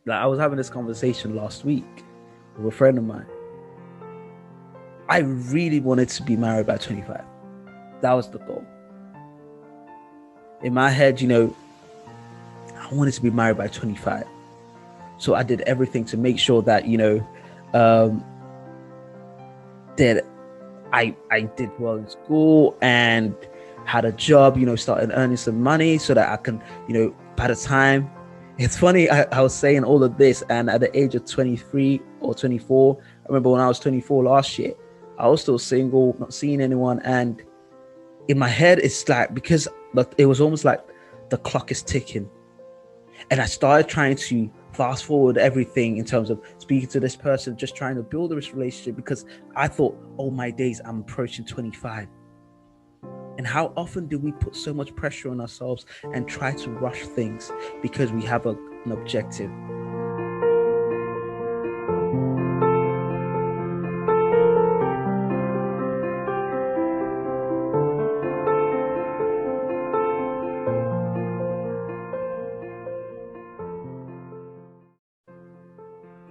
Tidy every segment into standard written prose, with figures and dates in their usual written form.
Like I was having this conversation last week with a friend of mine. I really wanted to be married by 25. That was the goal. In my head, I wanted to be married by 25. So I did everything to make sure that, um, that I did well in school and had a job, started earning some money so that I can, by the time it's funny, I was saying all of this, and at the age of 23 or 24, I remember when I was 24 last year, I was still single, not seeing anyone. And in my head, it's like, because it was almost like the clock is ticking. And I started trying to fast forward everything in terms of speaking to this person, just trying to build this relationship, because I thought, oh my days, I'm approaching 25. And how often do we put so much pressure on ourselves and try to rush things because we have an objective?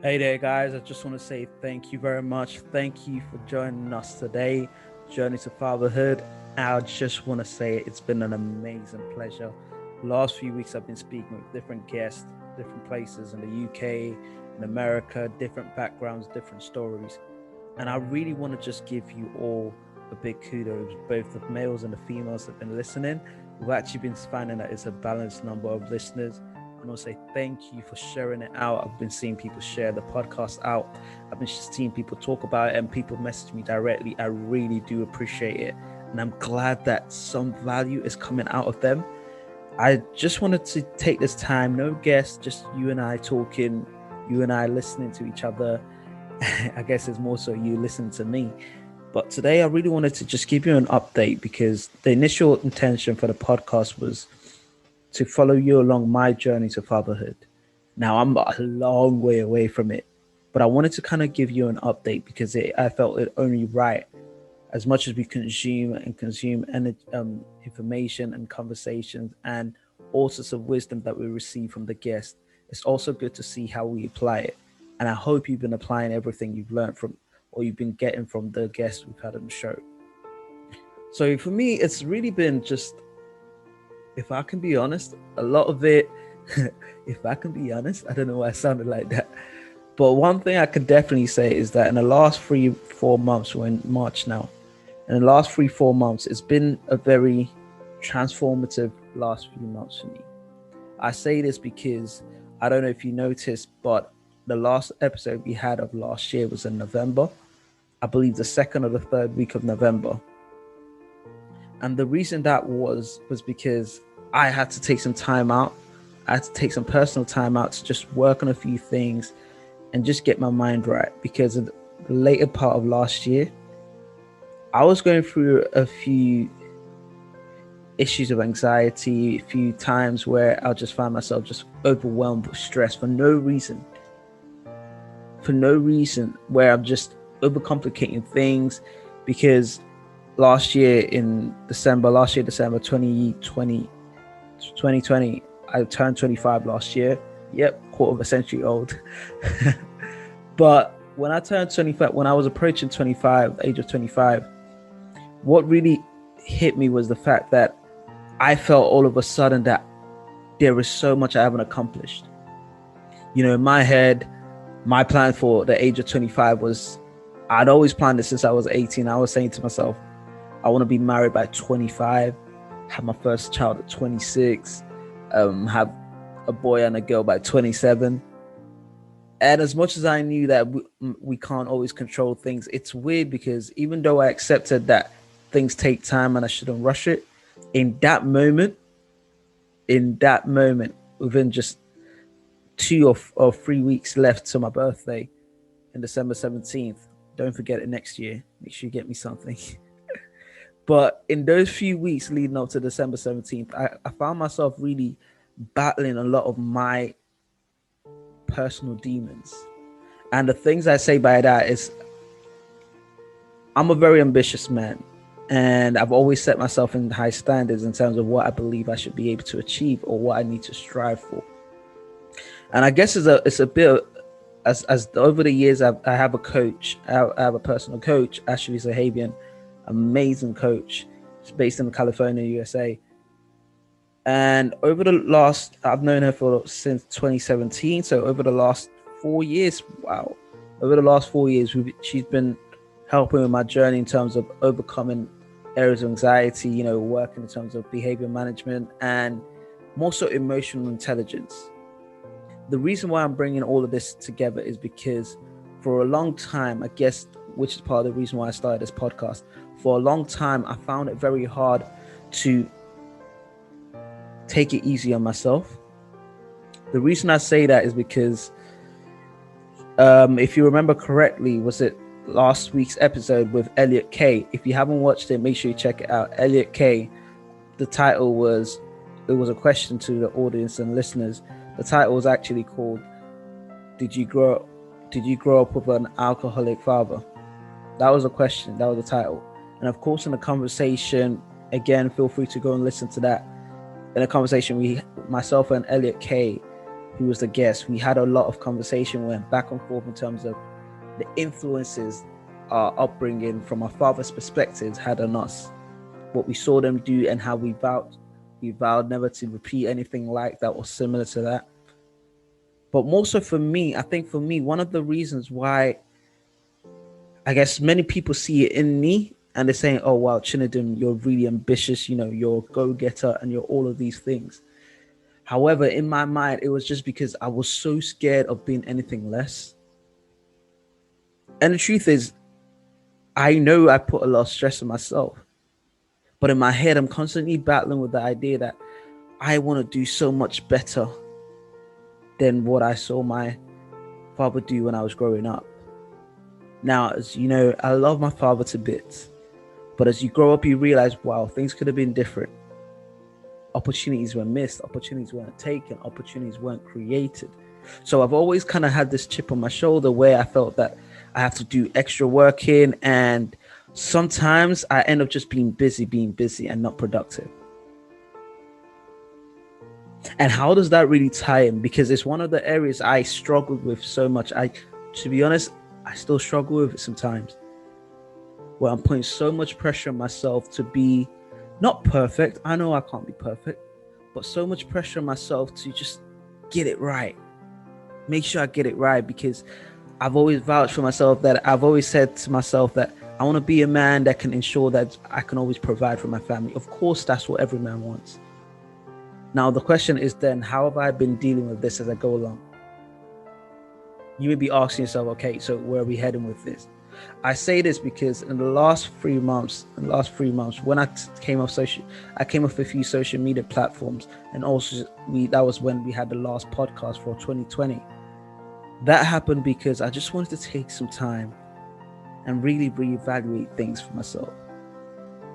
Hey there, guys. I just want to say thank you very much. Thank you for joining us today, Journey to Fatherhood. I just want to say it's been an amazing pleasure. The last few weeks, I've been speaking with different guests, different places in the UK, in America, different backgrounds, different stories. And I really want to just give you all a big kudos, both the males and the females that have been listening. We've actually been finding that it's a balanced number of listeners. I want to say thank you for sharing it out. I've been seeing people share the podcast out. I've been seeing people talk about it, and people message me directly. I really do appreciate it. And I'm glad that some value is coming out of them. I just wanted to take this time, no guests, just you and I talking, you and I listening to each other. I guess it's more so you listening to me. But today I really wanted to just give you an update, because the initial intention for the podcast was to follow you along my journey to fatherhood. Now I'm a long way away from it, but I wanted to kind of give you an update because I felt it only right. As much as we consume information and conversations and all sorts of wisdom that we receive from the guest, it's also good to see how we apply it. And I hope you've been applying everything you've learned from, or you've been getting from the guests we've had on the show. So for me, it's really been just, if I can be honest, a lot of it, if I can be honest, I don't know why I sounded like that. But one thing I can definitely say is that in the last 4 months, we're in March now, in the last 4 months, it's been a very transformative last few months for me. I say this because I don't know if you noticed, but the last episode we had of last year was in November. I believe the second or the third week of November. And the reason that was because I had to take some time out. I had to take some personal time out to just work on a few things and just get my mind right. Because in the later part of last year, I was going through a few issues of anxiety, a few times where I'll just find myself just overwhelmed with stress for no reason. For no reason, where I'm just overcomplicating things. Because last year, December 2020, I turned 25 last year. Yep, quarter of a century old. But when I turned 25, when I was approaching 25, age of 25, what really hit me was the fact that I felt all of a sudden that there is so much I haven't accomplished. In my head, my plan for the age of 25 was, I'd always planned it since I was 18. I was saying to myself, I want to be married by 25, have my first child at 26, have a boy and a girl by 27. And as much as I knew that we can't always control things, it's weird because even though I accepted that things take time and I shouldn't rush it, in that moment, within just 2 or 3 weeks left to my birthday in December 17th, don't forget it next year. Make sure you get me something. But in those few weeks leading up to December 17th, I found myself really battling a lot of my personal demons. And the things I say by that is, I'm a very ambitious man. And I've always set myself in high standards in terms of what I believe I should be able to achieve or what I need to strive for. And I guess it's a bit as over the years I have a coach. I have a personal coach, Ashley Zahabian, amazing coach. She's based in California, USA. And over the last, I've known her for since 2017. So over the last 4 years, wow, over the last 4 years, she's been helping with my journey in terms of overcoming areas of anxiety, working in terms of behavior management and more so emotional intelligence. The reason why I'm bringing all of this together is because for a long time, I guess, which is part of the reason why I started this podcast, for a long time, I found it very hard to take it easy on myself. The reason I say that is because if you remember correctly, was it last week's episode with Elliot Kay? If you haven't watched it, make sure you check it out. Elliot Kay, the title was, it was a question to the audience and listeners. The title was actually called, Did you grow up with an alcoholic father? That was a question. That was the title. And of course, in the conversation, again, feel free to go and listen to that. In a conversation, myself and Elliot Kay, who was the guest, we had a lot of conversation, went back and forth in terms of the influences our upbringing from our father's perspectives had on us, what we saw them do, and how we vowed never to repeat anything like that or similar to that. But more so for me, I think for me, one of the reasons why I guess many people see it in me and they're saying, oh, wow, Chinedum, you're really ambitious, you're a go-getter and you're all of these things. However, in my mind, it was just because I was so scared of being anything less. And the truth is, I know I put a lot of stress on myself. But in my head, I'm constantly battling with the idea that I want to do so much better than what I saw my father do when I was growing up. Now, as you know, I love my father to bits. But as you grow up, you realize, wow, things could have been different. Opportunities were missed, opportunities weren't taken, opportunities weren't created. So I've always kind of had this chip on my shoulder where I felt that I have to do extra work in, and sometimes I end up just being busy and not productive. And how does that really tie in? Because it's one of the areas I struggled with so much. To be honest, I still struggle with it sometimes, where I'm putting so much pressure on myself to be not perfect. I know I can't be perfect, but so much pressure on myself to just get it right. Make sure I get it right, because I've always vouched for myself, that I've always said to myself that I want to be a man that can ensure that I can always provide for my family. Of course, that's what every man wants. Now, the question is then, how have I been dealing with this as I go along? You may be asking yourself, okay, so where are we heading with this? I say this because in the last 3 months, when I came off a few social media platforms, and also that was when we had the last podcast for 2020. That happened because I just wanted to take some time and really reevaluate things for myself.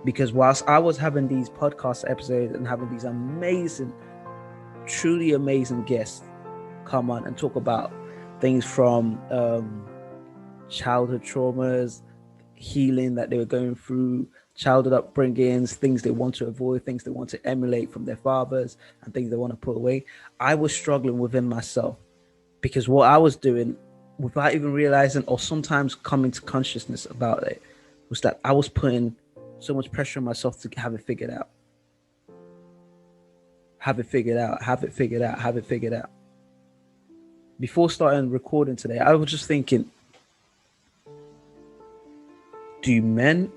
Because whilst I was having these podcast episodes and having these amazing, truly amazing guests come on and talk about things from childhood traumas, healing that they were going through, childhood upbringings, things they want to avoid, things they want to emulate from their fathers, and things they want to put away, I was struggling within myself, because what I was doing, without even realizing or sometimes coming to consciousness about it, was that I was putting so much pressure on myself to have it figured out. Before starting recording today, I was just thinking, do men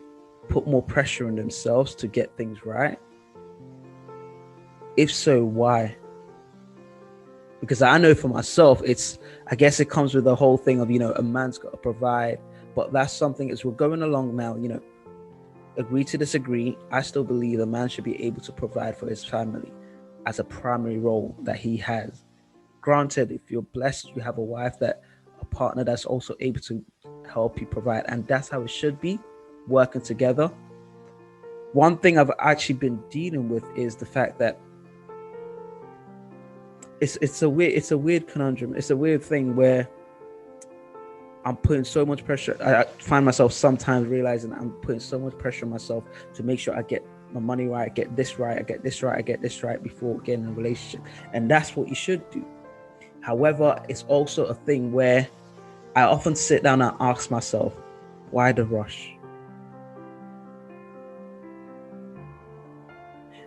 put more pressure on themselves to get things right? If so, why? Because I know for myself, I guess it comes with the whole thing of, a man's got to provide. But that's something, as we're going along now, agree to disagree, I still believe a man should be able to provide for his family as a primary role that he has. Granted, if you're blessed, you have a partner that's also able to help you provide. And that's how it should be, working together. One thing I've actually been dealing with is the fact that it's a weird conundrum. It's a weird thing where I'm putting so much pressure. I find myself sometimes realizing I'm putting so much pressure on myself to make sure I get my money right, I get this right before getting in a relationship. And that's what you should do. However, it's also a thing where I often sit down and ask myself, why the rush?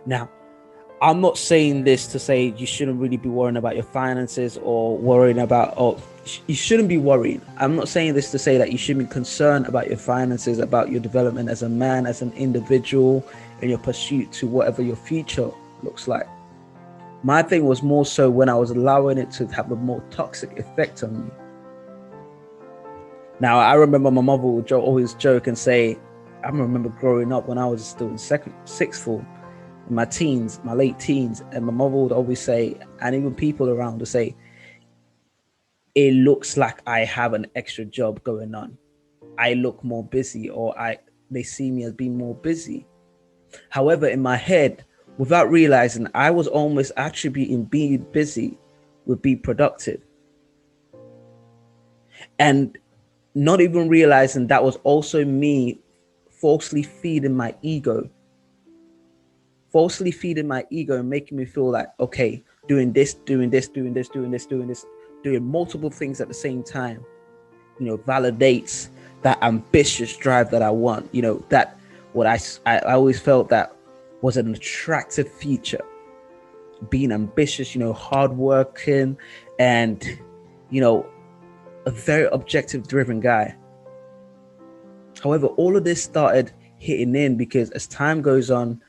Now, I'm not saying this to say you shouldn't really be worrying about your finances or worrying about, or you shouldn't be worrying. I'm not saying this to say that you shouldn't be concerned about your finances, about your development as a man, as an individual, in your pursuit to whatever your future looks like. My thing was more so when I was allowing it to have a more toxic effect on me. Now, I remember my mother would always joke and say, I remember growing up when I was still in sixth form, in my teens, my late teens, and my mother would always say, and even people around would say, it looks like I have an extra job going on. I look more busy, or they see me as being more busy. However, in my head, without realizing, I was almost attributing being busy with being productive. And not even realizing that was also me falsely feeding my ego and making me feel like, okay, doing this, doing multiple things at the same time, validates that ambitious drive that I want, that what I always felt that was an attractive feature, being ambitious, hardworking, and, a very objective driven guy. However, all of this started hitting in because as time goes on,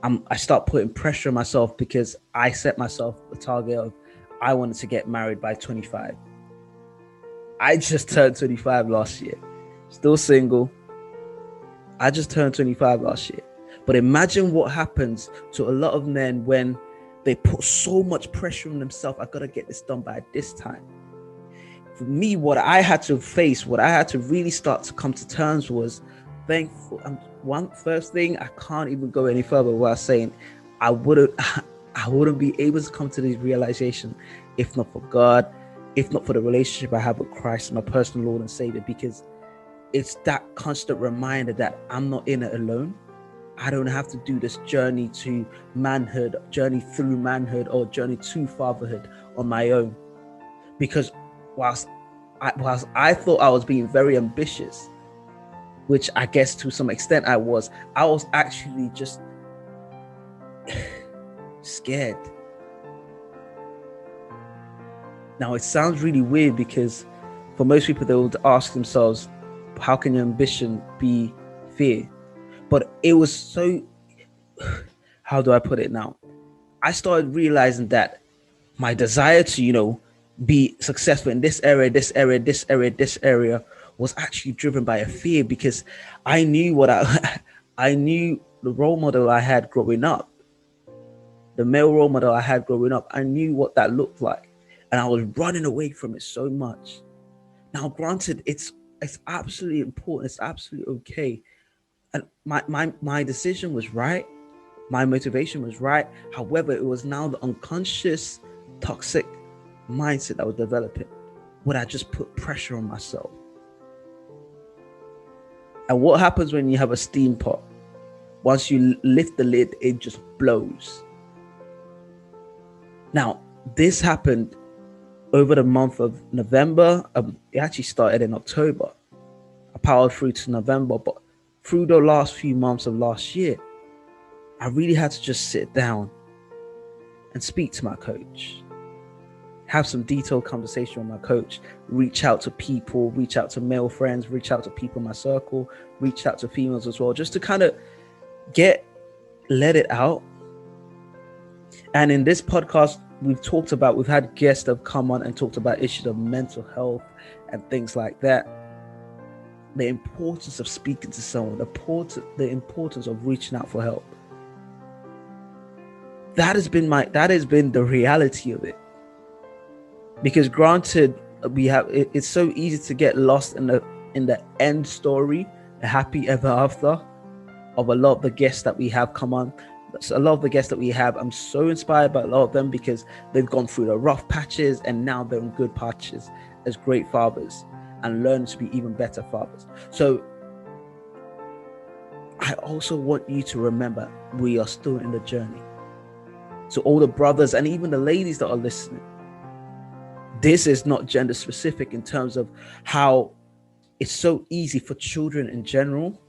I start putting pressure on myself because I set myself the target of I wanted to get married by 25. I just turned 25 last year, still single. I just turned 25 last year. But imagine what happens to a lot of men when they put so much pressure on themselves. I got to get this done by this time. For me, what I had to face, what I had to really start to come to terms was thankful. First thing, I can't even go any further without saying I wouldn't be able to come to this realization if not for God, if not for the relationship I have with Christ, my personal Lord and Savior, because it's that constant reminder that I'm not in it alone. I don't have to do this journey to manhood, journey through manhood, or journey to fatherhood on my own. Because whilst I thought I was being very ambitious, which I guess to some extent I was actually just scared. Now, it sounds really weird because for most people, they would ask themselves, how can your ambition be fear? But it was so, how do I put it now? I started realizing that my desire to, be successful in this area was actually driven by a fear, because I knew I knew the role model I had growing up, the male role model I had growing up. I knew what that looked like, and I was running away from it so much. Now, granted, it's absolutely important. It's absolutely okay. And my decision was right. My motivation was right. However, it was now the unconscious, toxic mindset that was developing, would I just put pressure on myself. And what happens when you have a steam pot? Once you lift the lid, it just blows. Now, this happened over the month of November. It actually started in October. I powered through to November, but through the last few months of last year, I really had to just sit down and speak to my coach, have some detailed conversation with my coach, reach out to people, reach out to male friends, reach out to people in my circle, reach out to females as well, just to kind of let it out. And in this podcast, we've had guests that have come on and talked about issues of mental health and things like that. The importance of speaking to someone, the importance of reaching out for help. That has been the reality of it. Because granted, it's so easy to get lost in the end story, the happy ever after of a lot of the guests that we have come on. A lot of the guests that we have, I'm so inspired by a lot of them because they've gone through the rough patches and now they're in good patches as great fathers and learn to be even better fathers. So I also want you to remember we are still in the journey. So all the brothers and even the ladies that are listening, This is not gender specific in terms of how it's so easy for children in general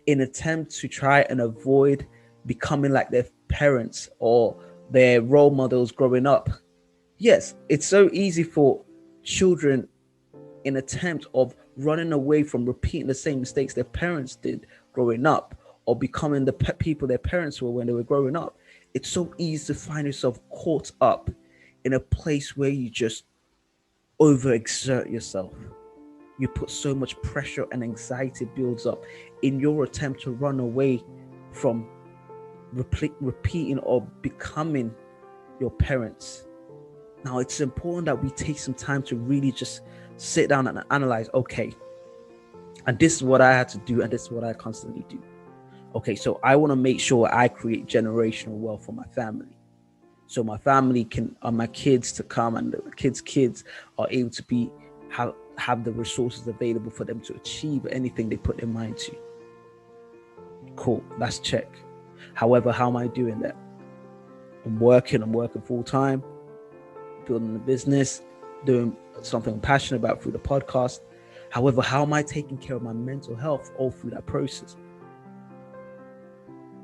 in attempt to try and avoid becoming like their parents or their role models growing up. Yes, it's so easy for children in attempt of running away from repeating the same mistakes their parents did growing up or becoming the people their parents were when they were growing up. It's so easy to find yourself caught up in a place where you just overexert yourself. You put so much pressure and anxiety builds up in your attempt to run away from repeating or becoming your parents. Now, it's important that we take some time to really just sit down and analyze, okay, and this is what I had to do, and this is what I constantly do. Okay, so I want to make sure I create generational wealth for my family. So my family can, my kids to come, and the kids are able to be have the resources available for them to achieve anything they put their mind to. Cool, that's check. However, how am I doing that? I'm working full time, building a business, doing something I'm passionate about through the podcast. However, how am I taking care of my mental health all through that process?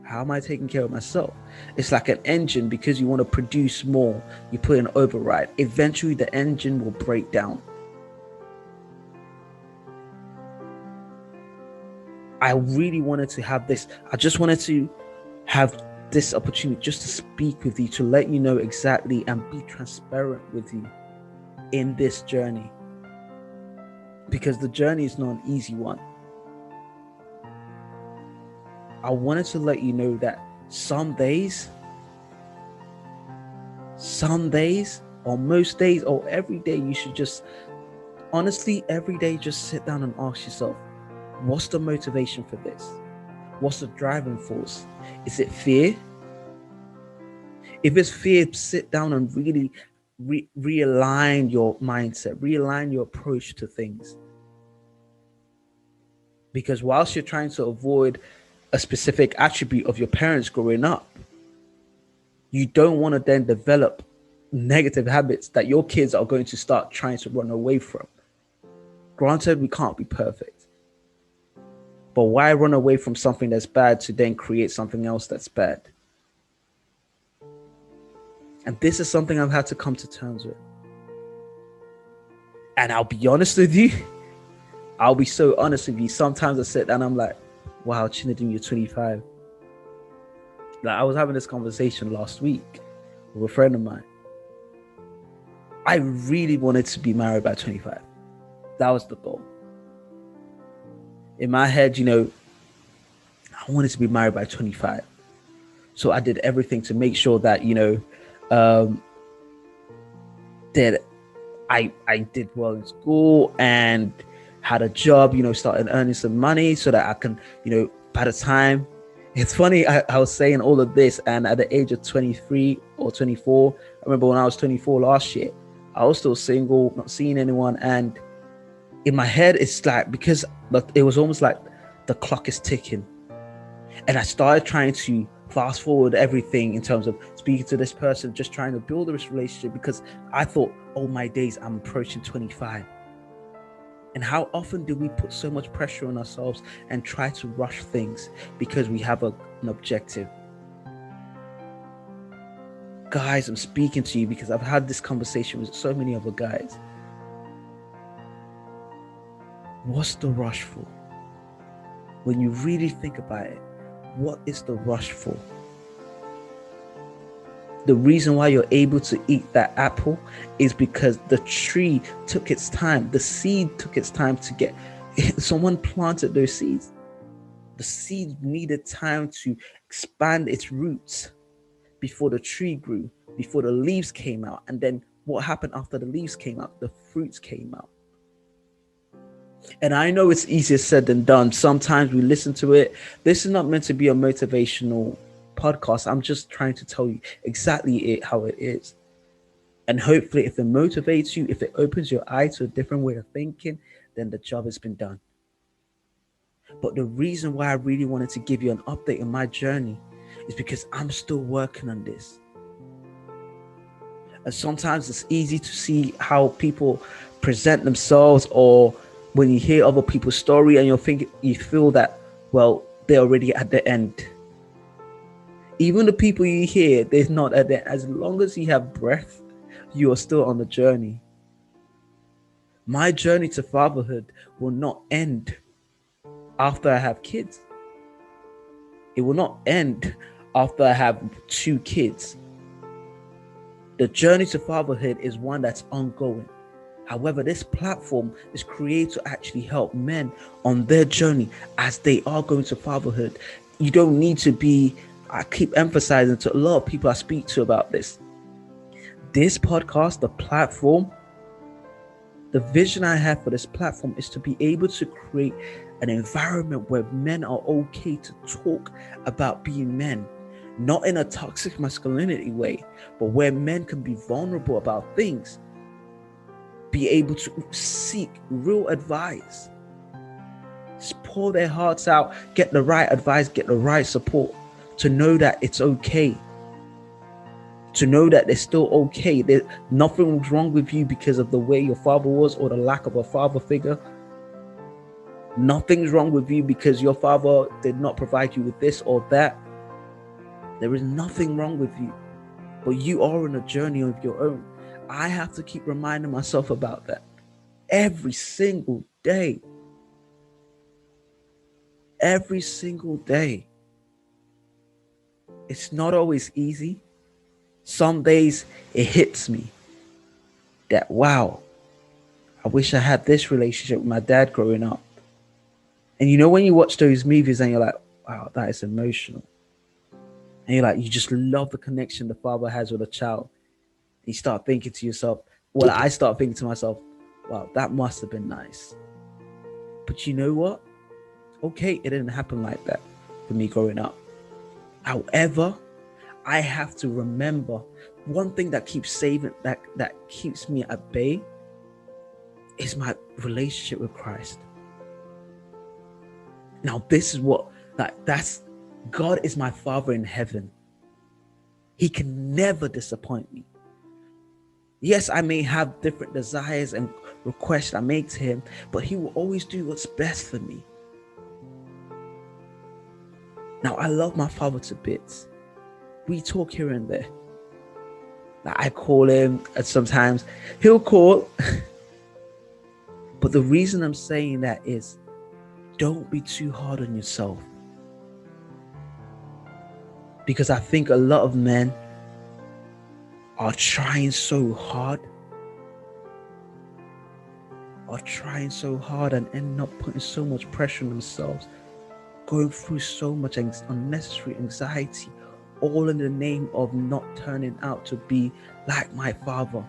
How am I taking care of myself? It's like an engine. Because you want to produce more, you put in override. Eventually, the engine will break down. I really wanted to have this. I just wanted to have this opportunity just to speak with you, to let you know exactly and be transparent with you in this journey. Because the journey is not an easy one. I wanted to let you know that some days, or most days, or every day, you should just, honestly, every day, just sit down and ask yourself, what's the motivation for this? What's the driving force? Is it fear? If it's fear, sit down and really realign your mindset, realign your approach to things. Because whilst you're trying to avoid a specific attribute of your parents growing up, you don't want to then develop negative habits that your kids are going to start trying to run away from. Granted, we can't be perfect. But why run away from something that's bad to then create something else that's bad? And this is something I've had to come to terms with. And I'll be honest with you. I'll be so honest with you. Sometimes I sit down and I'm like, wow, Chinedum, you're 25. Like, I was having this conversation last week with a friend of mine. I really wanted to be married by 25. That was the goal. In my head, I wanted to be married by 25. So I did everything to make sure that, that I did well in school and had a job, started earning some money so that I can, by the time, it's funny, I was saying all of this, and at the age of 23 or 24, I remember when I was 24 last year, I was still single, not seeing anyone. And in my head, it's like, because it was almost like the clock is ticking. And I started trying to fast forward everything in terms of speaking to this person, just trying to build this relationship, because I thought, oh my days, I'm approaching 25. And how often do we put so much pressure on ourselves and try to rush things because we have an objective? Guys, I'm speaking to you because I've had this conversation with so many other guys. What's the rush for? When you really think about it, what is the rush for? The reason why you're able to eat that apple is because the tree took its time. The seed took its time to get. Someone planted those seeds. The seed needed time to expand its roots before the tree grew, before the leaves came out. And then what happened after the leaves came out? The fruits came out. And I know it's easier said than done. Sometimes we listen to it. This is not meant to be a motivational podcast. I'm just trying to tell you exactly how it is. And hopefully, if it motivates you, if it opens your eye to a different way of thinking, then the job has been done. But the reason why I really wanted to give you an update on my journey is because I'm still working on this. And sometimes it's easy to see how people present themselves, or when you hear other people's story and you feel that, well, they're already at the end. Even the people you hear, they're not at the end. As long as you have breath, you are still on the journey. My journey to fatherhood will not end after I have kids. It will not end after I have 2 kids. The journey to fatherhood is one that's ongoing. However, this platform is created to actually help men on their journey as they are going to fatherhood. You don't need to be, I keep emphasizing to a lot of people I speak to about this. This podcast, the platform, the vision I have for this platform is to be able to create an environment where men are okay to talk about being men, not in a toxic masculinity way, but where men can be vulnerable about things, be able to seek real advice, just pour their hearts out, get the right advice, get the right support, to know that it's okay, to know that they're still okay. There's nothing wrong with you because of the way your father was or the lack of a father figure. Nothing's wrong with you because your father did not provide you with this or that. There is nothing wrong with you, but you are on a journey of your own. I have to keep reminding myself about that every single day. Every single day. It's not always easy. Some days it hits me that, wow, I wish I had this relationship with my dad growing up. And you know, when you watch those movies and you're like, wow, that is emotional. And you're like, you just love the connection the father has with a child. You start thinking to yourself, well, I start thinking to myself, wow, that must have been nice. But you know what? Okay, it didn't happen like that for me growing up. However, I have to remember one thing that keeps that keeps me at bay is my relationship with Christ. Now, this is what that's God is my Father in heaven. He can never disappoint me. Yes, I may have different desires and requests I make to him, but he will always do what's best for me. Now, I love my father to bits. We talk here and there. I call him, and sometimes he'll call. But the reason I'm saying that is, don't be too hard on yourself. Because I think a lot of men are trying so hard and end up putting so much pressure on themselves, going through so much unnecessary anxiety, all in the name of not turning out to be like my father.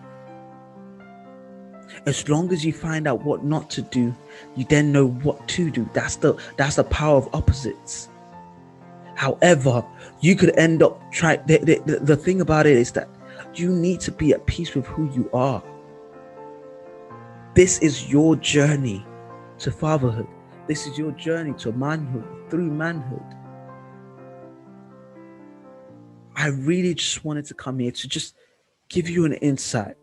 As long as you find out what not to do, you then know what to do. That's the power of opposites. However, you could end up trying. The thing about it is that you need to be at peace with who you are. This is your journey to fatherhood. This is your journey to manhood, through manhood. I really just wanted to come here to just give you an insight.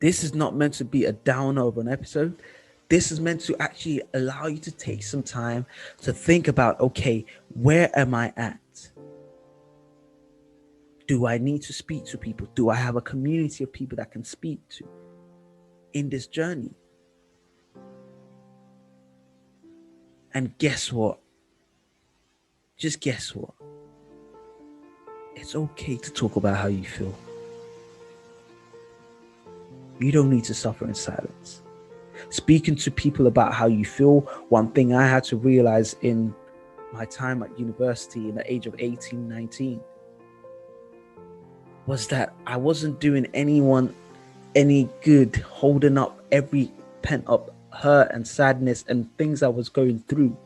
This is not meant to be a downer of an episode. This is meant to actually allow you to take some time to think about, okay, where am I at? Do I need to speak to people? Do I have a community of people that can speak to in this journey? And guess what? Just guess what? It's okay to talk about how you feel. You don't need to suffer in silence. Speaking to people about how you feel, one thing I had to realize in my time at university in the age of 18, 19, was that I wasn't doing anyone any good, holding up every pent up hurt and sadness and things I was going through.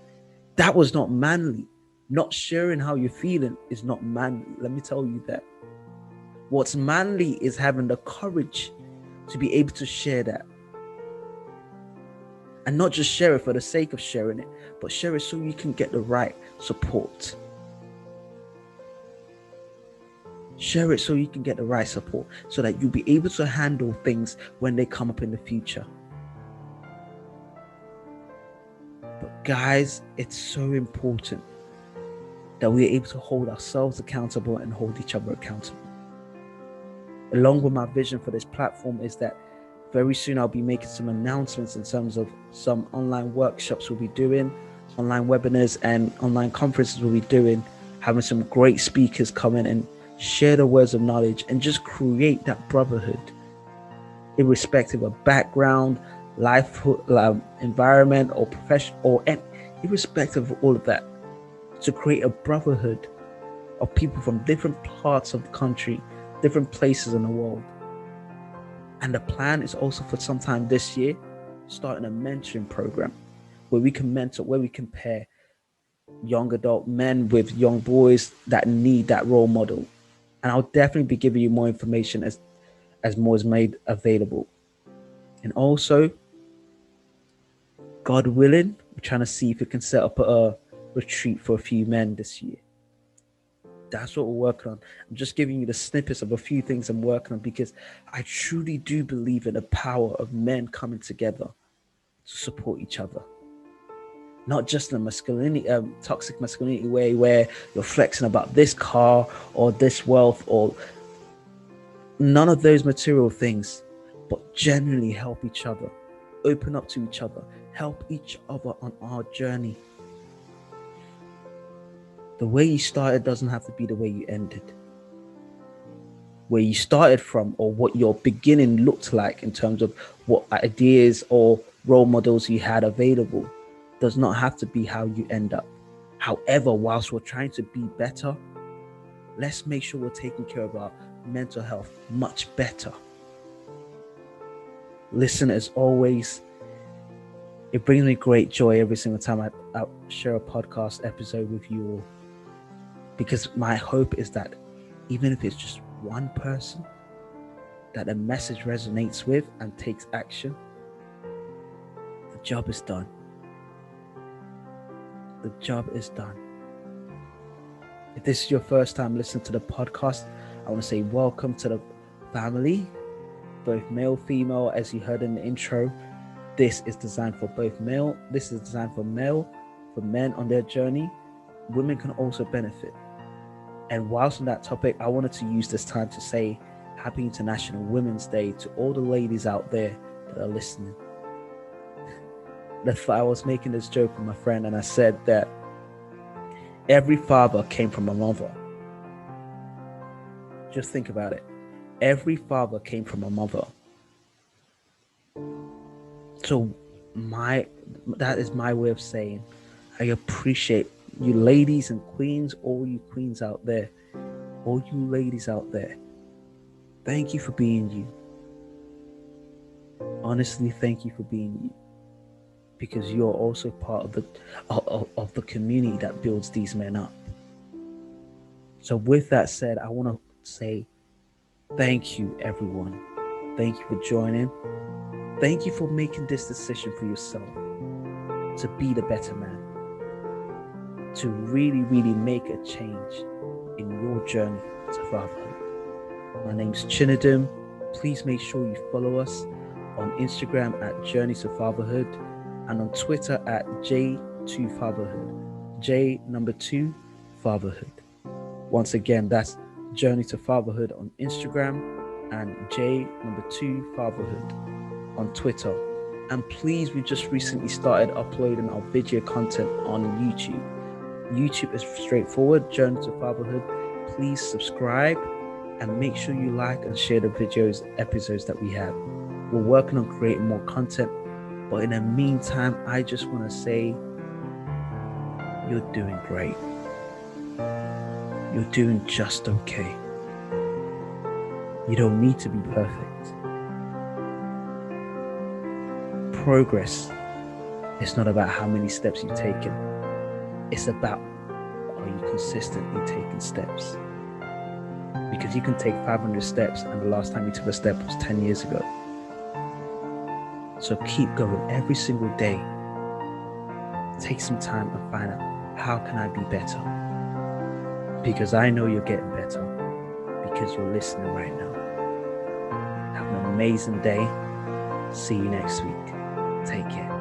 That was not manly. Not sharing how you're feeling is not manly. Let me tell you that. What's manly is having the courage to be able to share that. And not just share it for the sake of sharing it, but share it so you can get the right support. Share it so you can get the right support, so that you'll be able to handle things when they come up in the future. But guys, it's so important that we're able to hold ourselves accountable and hold each other accountable. Along with my vision for this platform is that very soon I'll be making some announcements in terms of some online workshops we'll be doing, online webinars and online conferences we'll be doing, having some great speakers come in and share the words of knowledge and just create that brotherhood, irrespective of background, life, environment, or profession, or irrespective of all of that, to create a brotherhood of people from different parts of the country, different places in the world. And the plan is also for sometime this year, starting a mentoring program where we can mentor, where we can pair young adult men with young boys that need that role model. And I'll definitely be giving you more information as more is made available. And also, God willing, we're trying to see if we can set up a retreat for a few men this year. That's what we're working on. I'm just giving you the snippets of a few things I'm working on, because I truly do believe in the power of men coming together to support each other. Not just in a masculinity, toxic masculinity way where you're flexing about this car or this wealth or none of those material things, but genuinely help each other, open up to each other, help each other on our journey. The way you started doesn't have to be the way you ended. Where you started from, or what your beginning looked like in terms of what ideas or role models you had available, does not have to be how you end up. However, whilst we're trying to be better, let's make sure we're taking care of our mental health much better. Listen, as always, it brings me great joy every single time I share a podcast episode with you all, because my hope is that even if it's just one person that the message resonates with and takes action, the job is done. The job is done. If this is your first time listening to the podcast, I want to say welcome to the family, both male, female, as you heard in the intro. This is designed for both male. This is designed for men on their journey. Women can also benefit. And whilst on that topic, I wanted to use this time to say Happy International Women's Day to all the ladies out there that are listening. I was making this joke with my friend, and I said that every father came from a mother. Just think about it. Every father came from a mother. So that is my way of saying I appreciate you ladies and queens, all you queens out there, all you ladies out there. Thank you for being you. Honestly, thank you for being you, because you're also part of the community that builds these men up. So with that said, I want to say thank you, everyone. Thank you for joining. Thank you for making this decision for yourself to be the better man, to really, really make a change in your journey to fatherhood. My name's Chinedum. Please make sure you follow us on Instagram at Journey to Fatherhood and on Twitter at J2 Fatherhood. J2 Fatherhood. Once again, that's Journey to Fatherhood on Instagram and J2 Fatherhood on Twitter. And please, we just recently started uploading our video content on YouTube. YouTube is straightforward, Journey to Fatherhood. Please subscribe and make sure you like and share the episodes that we have. We're working on creating more content, but in the meantime, I just want to say you're doing great. You're doing just okay. You don't need to be perfect. Progress is not about how many steps you've taken. It's about, are you consistently taking steps? Because you can take 500 steps and the last time you took a step was 10 years ago. So keep going every single day. Take some time and find out, how can I be better? Because I know you're getting better. because you're listening right now. Have an amazing day. See you next week. Take care.